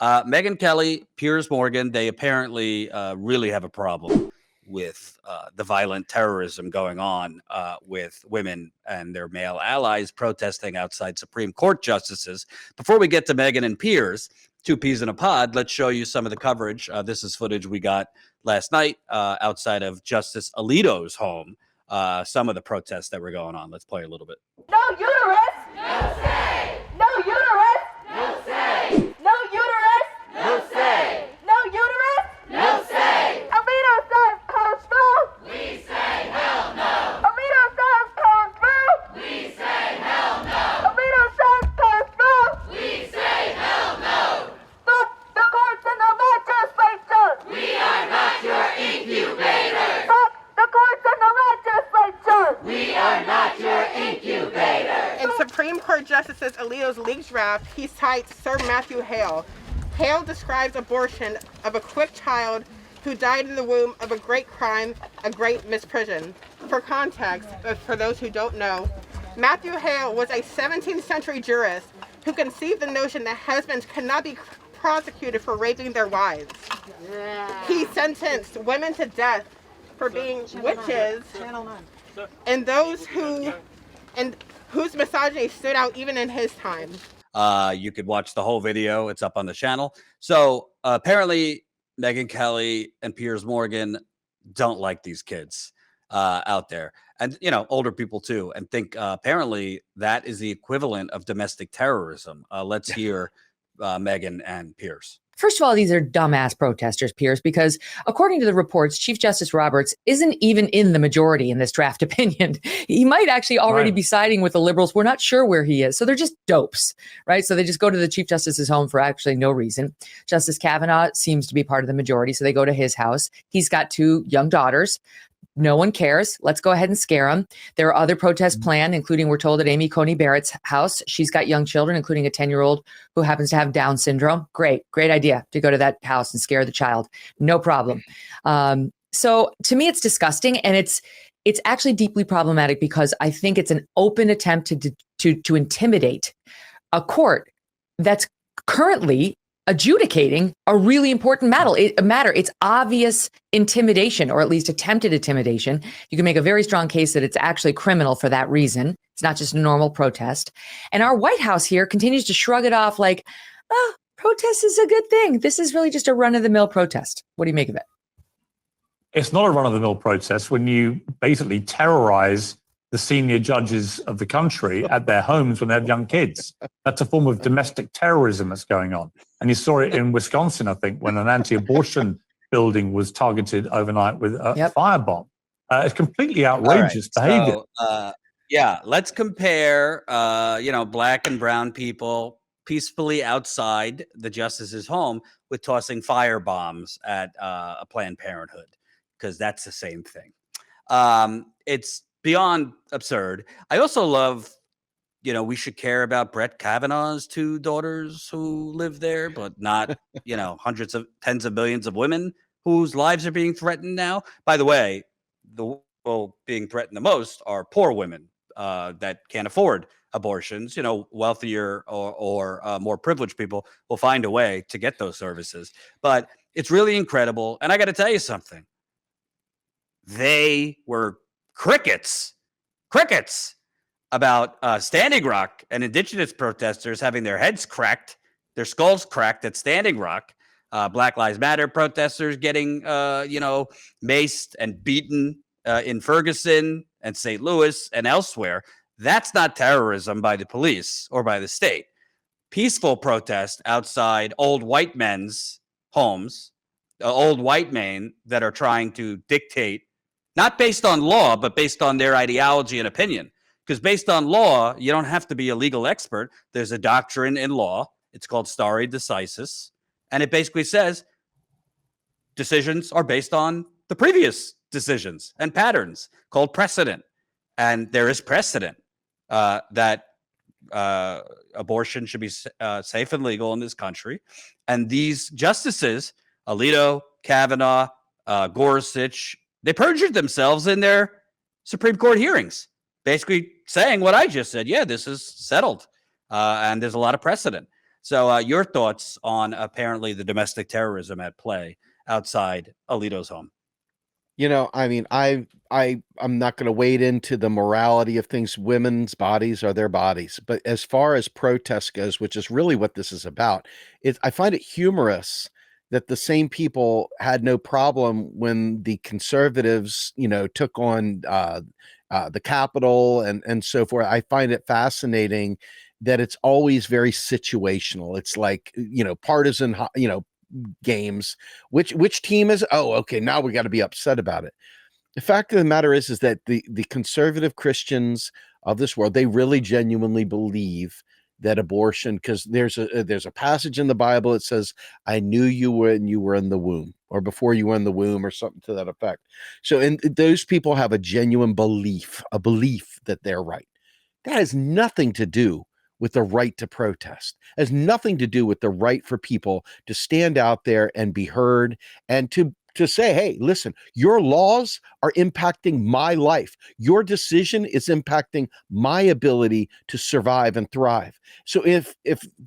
Megyn Kelly, Piers Morgan, they apparently really have a problem with the violent terrorism going on with women and their male allies protesting outside Supreme Court justices. Before we get to Megyn and Piers, two peas in a pod, let's show you some of the coverage. This is footage we got last night outside of Justice Alito's home. Some of the protests that were going on. Let's play a little bit. No uterus! No say! No uterus! No say! No uterus! No say! No uterus! No say! Alito says coast through! We say hell no! Alito says coast through! We say hell no! Alito says coast through! We say hell no! Fuck the courts and the legislature! We are not your incubators! Fuck the courts and the legislature! We are not your incubators! In Supreme Court Justice Alito's leaked draft, he cites Sir Matthew Hale. Hale describes abortion of a quick child who died in the womb of a great crime, a great misprision. For context, but for those who don't know, Matthew Hale was a 17th century jurist who conceived the notion that husbands cannot be prosecuted for raping their wives. He sentenced women to death for being witches and those whose misogyny stood out even in his time. You could watch the whole video. It's up on the channel. So apparently Megyn Kelly and Piers Morgan don't like these kids out there. And, you know, older people too. And think apparently that is the equivalent of domestic terrorism. Let's hear Megyn and Piers. First of all, these are dumbass protesters, Piers, because according to the reports, Chief Justice Roberts isn't even in the majority in this draft opinion. He might actually already be siding with the liberals. We're not sure where he is. So they're just dopes, right? So they just go to the Chief Justice's home for actually no reason. Justice Kavanaugh seems to be part of the majority. So they go to his house. He's got two young daughters. No one cares. Let's go ahead and scare them. There are other protests planned, including we're told at Amy Coney Barrett's house. She's got young children, including a 10-year-old who happens to have Down syndrome. Great idea to go to that house and scare the child. No problem. So to me, it's disgusting. And it's actually deeply problematic because I think it's an open attempt to intimidate a court that's currently adjudicating a really important matter. It's obvious intimidation, or at least attempted intimidation. You can make a very strong case that it's actually criminal for that reason. It's not just a normal protest. And our White House here continues to shrug it off like, oh, protest is a good thing. This is really just a run-of-the-mill protest. What do you make of it? It's not a run-of-the-mill protest when you basically terrorize the senior judges of the country at their homes when they have young kids. That's a form of domestic terrorism that's going on. And you saw it in Wisconsin, I think, when an anti-abortion building was targeted overnight with a firebomb. It's completely outrageous behavior. So, let's compare, black and brown people peacefully outside the justice's home with tossing firebombs at a Planned Parenthood, because that's the same thing. It's beyond absurd. I also love, we should care about Brett Kavanaugh's two daughters who live there, but not, tens of millions of women whose lives are being threatened now. By the way, the people being threatened the most are poor women that can't afford abortions. Wealthier or more privileged people will find a way to get those services. But it's really incredible. And I got to tell you something. They were crickets about Standing Rock and indigenous protesters having their heads cracked, their skulls cracked at Standing Rock. Black Lives Matter protesters getting, maced and beaten in Ferguson and St. Louis and elsewhere. That's not terrorism by the police or by the state. Peaceful protest outside old white men's homes, old white men that are trying to dictate, not based on law, but based on their ideology and opinion. Because based on law, you don't have to be a legal expert. There's a doctrine in law. It's called stare decisis. And it basically says decisions are based on the previous decisions and patterns called precedent. And there is precedent that abortion should be safe and legal in this country. And these justices, Alito, Kavanaugh, Gorsuch, they perjured themselves in their Supreme Court hearings, basically saying what I just said. Yeah, this is settled. And there's a lot of precedent. So your thoughts on apparently the domestic terrorism at play outside Alito's home? I mean, I'm not going to wade into the morality of things. Women's bodies are their bodies, but as far as protest goes, which is really what this is about, I find it humorous that the same people had no problem when the conservatives, took on the Capitol and so forth. I find it fascinating that it's always very situational. It's like partisan, games. Which team is? Oh, okay. Now we got to be upset about it. The fact of the matter is that the conservative Christians of this world, they really genuinely believe that abortion, because there's a passage in the Bible that says, "I knew you when you were in the womb," or "before you were in the womb," or something to that effect. So, and those people have a genuine belief, that they're right. That has nothing to do with the right to protest. It has nothing to do with the right for people to stand out there and be heard and to say, hey, listen, your laws are impacting my life. Your decision is impacting my ability to survive and thrive. So if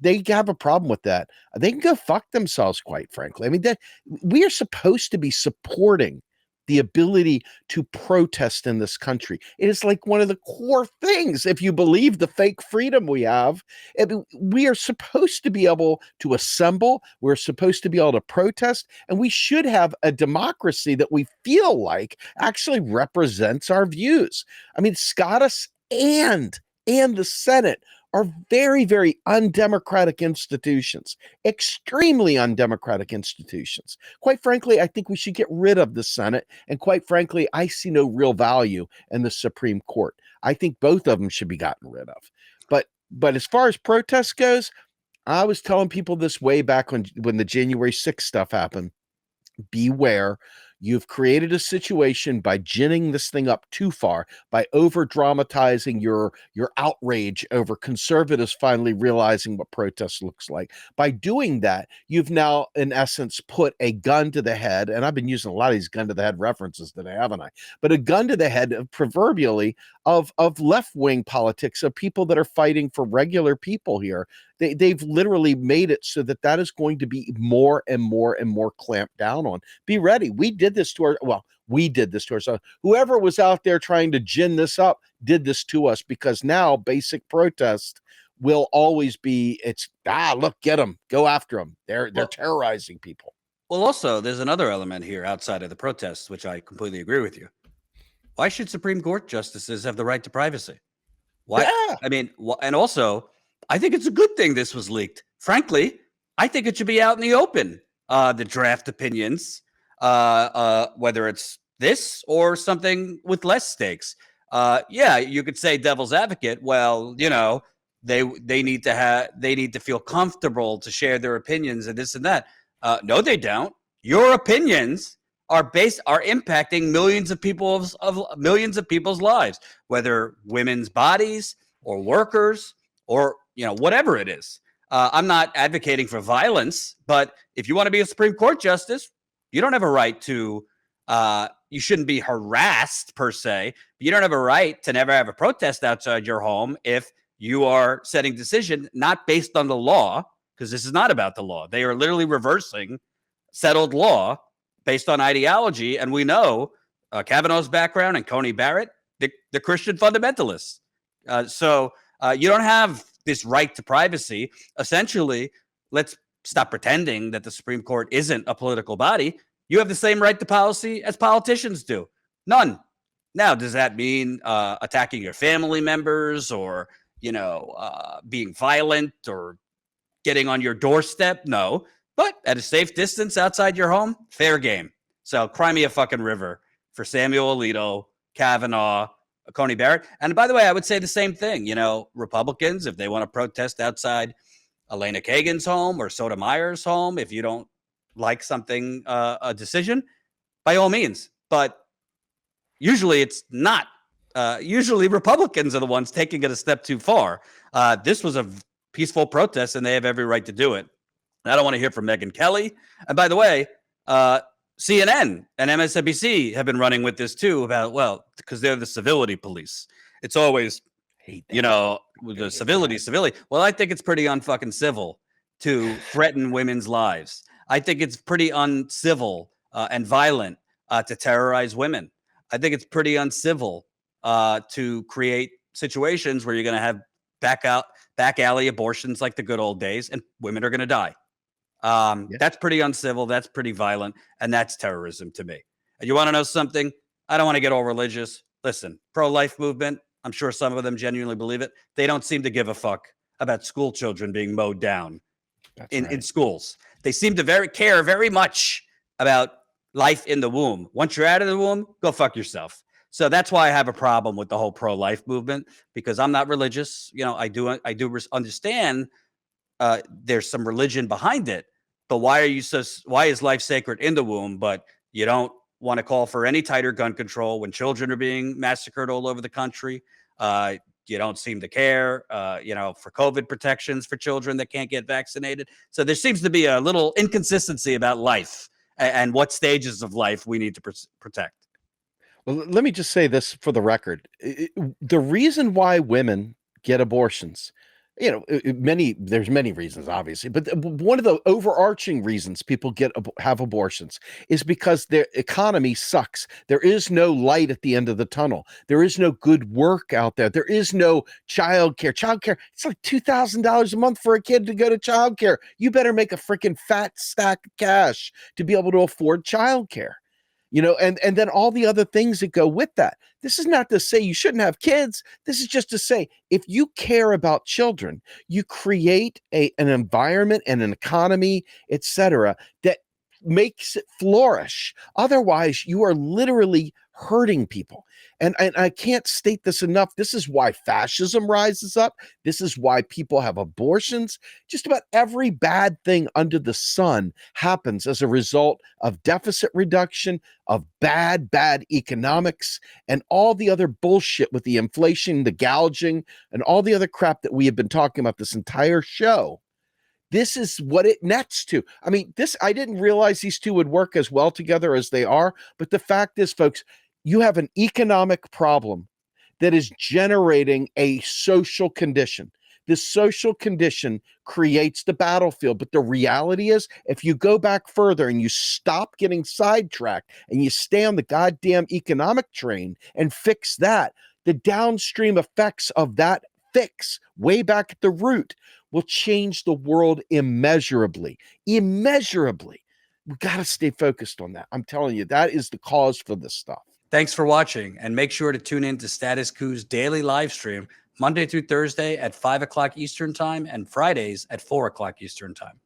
they have a problem with that, they can go fuck themselves, quite frankly. I mean, that we are supposed to be supporting the ability to protest in this country. It is like one of the core things. If you believe the fake freedom we have, we are supposed to be able to assemble. We're supposed to be able to protest, and we should have a democracy that we feel like actually represents our views. I mean, SCOTUS and the Senate are very, very undemocratic institutions, extremely undemocratic institutions. Quite frankly, I think we should get rid of the Senate. And quite frankly, I see no real value in the Supreme Court. I think both of them should be gotten rid of. But as far as protest goes, I was telling people this way back when the January 6th stuff happened. Beware. You've created a situation by ginning this thing up too far, by over dramatizing your outrage over conservatives finally realizing what protest looks like. By doing that, you've now, in essence, put a gun to the head, and I've been using a lot of these gun to the head references today, haven't I? But a gun to the head, proverbially, of left-wing politics, of people that are fighting for regular people here. They've literally made it so that is going to be more and more and more clamped down on. Be ready. We did this to ourselves. Whoever was out there trying to gin this up did this to us, because now basic protest will always be, look, get them, go after them. They're terrorizing people. Well, also, there's another element here outside of the protests, which I completely agree with you. Why should Supreme Court justices have the right to privacy? Why? Yeah. I mean, and also, I think it's a good thing this was leaked. Frankly, I think it should be out in the open. The draft opinions, whether it's this or something with less stakes. Yeah, you could say devil's advocate. Well, they need to feel comfortable to share their opinions and this and that. No, they don't. Your opinions are impacting millions of people's lives, whether women's bodies or workers or whatever it is. I'm not advocating for violence, but if you want to be a Supreme Court justice, you don't have a right to. You shouldn't be harassed per se. But you don't have a right to never have a protest outside your home if you are setting decision not based on the law, because this is not about the law. They are literally reversing settled law based on ideology, and we know Kavanaugh's background and Coney Barrett, the Christian fundamentalists. So you don't have this right to privacy. Essentially, let's stop pretending that the Supreme Court isn't a political body. You have the same right to policy as politicians do. None. Now, does that mean attacking your family members or, being violent or getting on your doorstep? No. But at a safe distance outside your home, fair game. So cry me a fucking river for Samuel Alito, Kavanaugh, Coney Barrett. And by the way, I would say the same thing. Republicans, if they want to protest outside Elena Kagan's home or Sotomayor's home, if you don't like something, a decision, by all means. But usually it's not. Usually Republicans are the ones taking it a step too far. This was a peaceful protest, and they have every right to do it. And I don't want to hear from Megyn Kelly. And by the way, CNN and MSNBC have been running with this too about, because they're the civility police. It's always, the civility. Well, I think it's pretty unfucking civil to threaten women's lives. I think it's pretty uncivil and violent to terrorize women. I think it's pretty uncivil to create situations where you're going to have back alley abortions like the good old days, and women are going to die. That's pretty uncivil. That's pretty violent, and that's terrorism to me. And you want to know something? I don't want to get all religious. Listen, pro-life movement, I'm sure some of them genuinely believe it. They don't seem to give a fuck about school children being mowed down in schools. They seem to care very much about life in the womb. Once you're out of the womb, go fuck yourself. So that's why I have a problem with the whole pro-life movement, because I'm not religious. You know, I do understand there's some religion behind it, but why is life sacred in the womb, but you don't want to call for any tighter gun control when children are being massacred all over the country? You don't seem to care, for COVID protections for children that can't get vaccinated. So there seems to be a little inconsistency about life and what stages of life we need to protect. Well, let me just say this for the record. The reason why women get abortions, there's many reasons, obviously, but one of the overarching reasons people have abortions is because their economy sucks. There is no light at the end of the tunnel. There is no good work out there. There is no childcare. Childcare, it's like $2,000 a month for a kid to go to childcare. You better make a freaking fat stack of cash to be able to afford childcare. And then all the other things that go with that. This is not to say you shouldn't have kids. This is just to say, if you care about children, you create an environment and an economy, etc., that makes it flourish. Otherwise, you are literally hurting people. And I can't state this enough. This is why fascism rises up. This is why people have abortions. Just about every bad thing under the sun happens as a result of deficit reduction, of bad economics, and all the other bullshit with the inflation, the gouging, and all the other crap that we have been talking about this entire show. This is what it nets to. I mean, I didn't realize these two would work as well together as they are. But the fact is, folks, you have an economic problem that is generating a social condition. This social condition creates the battlefield. But the reality is, if you go back further and you stop getting sidetracked and you stay on the goddamn economic train and fix that, the downstream effects of that fix way back at the root will change the world immeasurably. Immeasurably. We got to stay focused on that. I'm telling you, that is the cause for this stuff. Thanks for watching, and make sure to tune in to Status Coup's daily live stream Monday through Thursday at 5 o'clock Eastern Time and Fridays at 4 o'clock Eastern Time.